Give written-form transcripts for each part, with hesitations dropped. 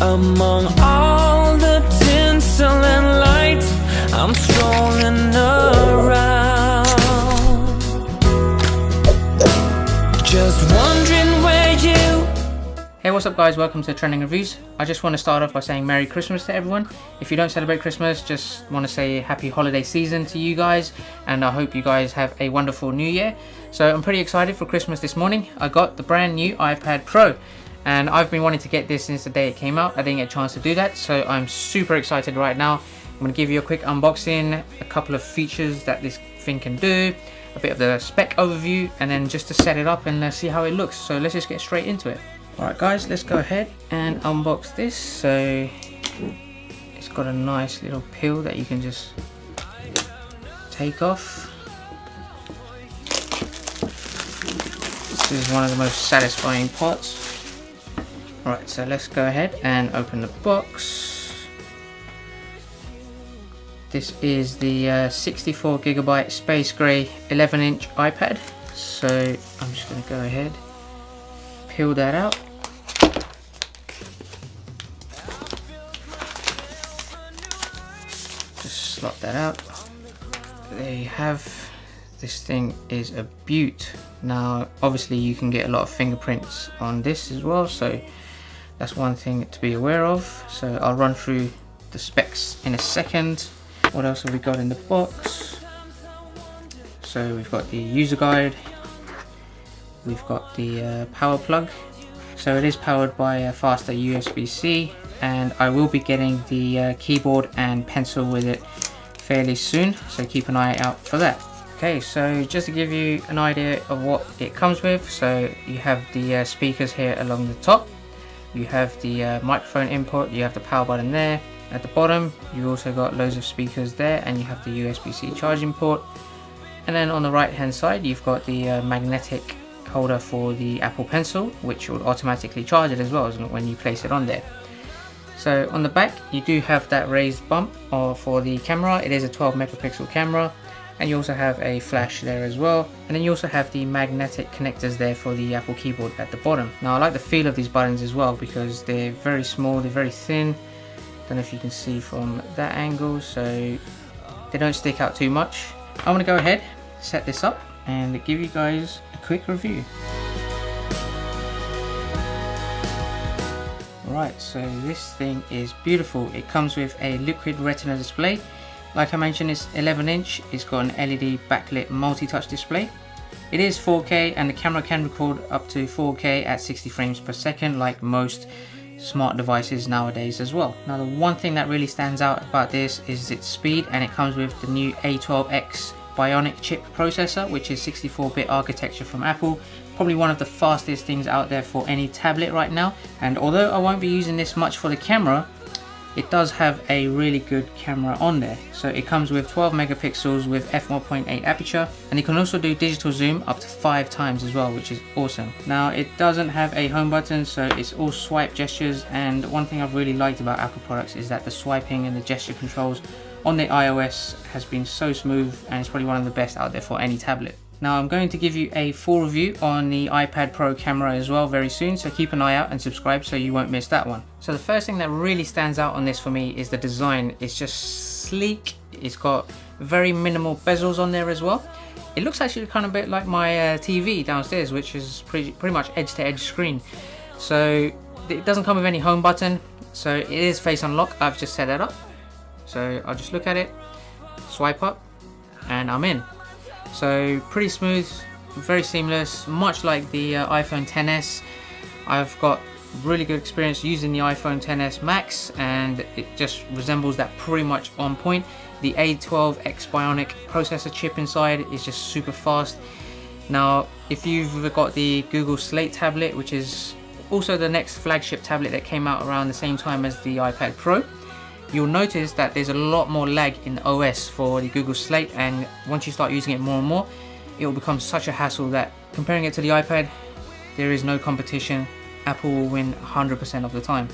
Among all the tinsel and lights, I'm strolling around, just wondering where you... Hey, what's up guys, welcome to Trending Reviews. I just want to start off by saying Merry Christmas to everyone. If you don't celebrate Christmas, just want to say happy holiday season to you guys, and I hope you guys have a wonderful new year. So I'm pretty excited for Christmas this morning. I got the brand new iPad Pro, and I've been wanting to get this since the day it came out. I didn't get a chance to do that, so I'm super excited right now. I'm going to give you a quick unboxing, a couple of features that this thing can do, a bit of the spec overview, and then just to set it up and see how it looks. So let's just get straight into it. Alright guys, let's go ahead and unbox this. So it's got a nice little peel that you can just take off. This is one of the most satisfying parts. Alright, so let's go ahead and open the box. This is the 64GB Space Gray 11-inch iPad. So I'm just going to go ahead, peel that out. Just slot that out. There you have. This thing is a beaut. Now obviously you can get a lot of fingerprints on this as well, so that's one thing to be aware of. So I'll run through the specs in a second. What else have we got in the box? So we've got the user guide. We've got the power plug. So it is powered by a faster USB-C, and I will be getting the keyboard and pencil with it fairly soon, so keep an eye out for that. Okay, so just to give you an idea of what it comes with, so you have the speakers here along the top, you have the microphone input, you have the power button there. At the bottom you also got loads of speakers there, and you have the USB-C charging port, and then on the right hand side you've got the magnetic holder for the Apple Pencil, which will automatically charge it as well when you place it on there. So on the back you do have that raised bump for the camera. It is a 12 megapixel camera, and you also have a flash there as well, and then you also have the magnetic connectors there for the Apple keyboard at the bottom. Now I like the feel of these buttons as well because they're very small, they're very thin. Don't know if you can see from that angle, so they don't stick out too much. I'm going to go ahead, set this up, and give you guys a quick review. Right, so this thing is beautiful. It comes with a Liquid Retina display. Like I mentioned, it's 11-inch. It's got an LED backlit multi-touch display. It is 4K, and the camera can record up to 4K at 60 frames per second, like most smart devices nowadays as well. Now the one thing that really stands out about this is its speed, and it comes with the new A12X Bionic chip processor, which is 64-bit architecture from Apple. Probably one of the fastest things out there for any tablet right now. And although I won't be using this much for the camera, it does have a really good camera on there. So it comes with 12 megapixels with f1.8 aperture, and you can also do digital zoom up to 5 times as well, which is awesome. Now it doesn't have a home button, so it's all swipe gestures, and one thing I've really liked about Apple products is that the swiping and the gesture controls on the iOS has been so smooth, and it's probably one of the best out there for any tablet. Now I'm going to give you a full review on the iPad Pro camera as well very soon, so keep an eye out and subscribe so you won't miss that one. So the first thing that really stands out on this for me is the design. It's just sleek. It's got very minimal bezels on there as well. It looks actually kind of a bit like my TV downstairs, which is pretty much edge to edge screen. So it doesn't come with any home button, so it is face unlock. I've just set that up. So I'll just look at it, swipe up, and I'm in. So pretty smooth, very seamless, much like the iPhone XS. I've got really good experience using the iPhone XS Max, and it just resembles that pretty much on point. The A12X Bionic processor chip inside is just super fast. Now if you've got the Google Slate tablet, which is also the next flagship tablet that came out around the same time as the iPad Pro, you'll notice that there's a lot more lag in the OS for the Google Slate, and once you start using it more and more, it will become such a hassle that comparing it to the iPad, there is no competition. Apple will win 100% of the time.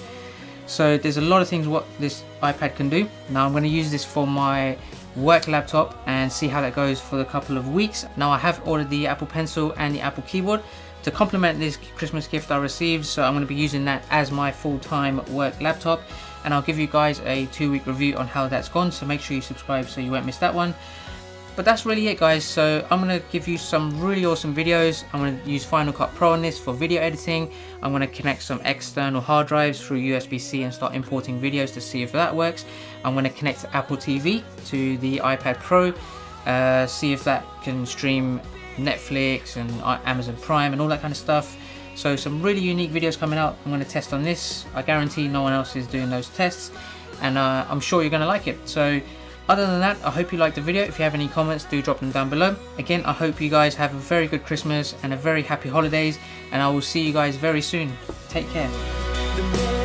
So there's a lot of things what this iPad can do. Now I'm going to use this for my work laptop and see how that goes for a couple of weeks. Now I have ordered the Apple Pencil and the Apple keyboard, to complement this Christmas gift I received, so I'm going to be using that as my full-time work laptop, and I'll give you guys a 2-week review on how that's gone, so make sure you subscribe so you won't miss that one. But that's really it guys, so I'm going to give you some really awesome videos. I'm going to use Final Cut Pro on this for video editing. I'm going to connect some external hard drives through USB-C and start importing videos to see if that works. I'm going to connect Apple TV to the iPad Pro, see if that can stream Netflix and Amazon Prime and all that kind of stuff. So some really unique videos coming out. I'm going to test on this. I guarantee no one else is doing those tests, and I'm sure you're going to like it. So other than that, I hope you liked the video. If you have any comments, do drop them down below. Again, I hope you guys have a very good Christmas and a very happy holidays, and I will see you guys very soon. Take care.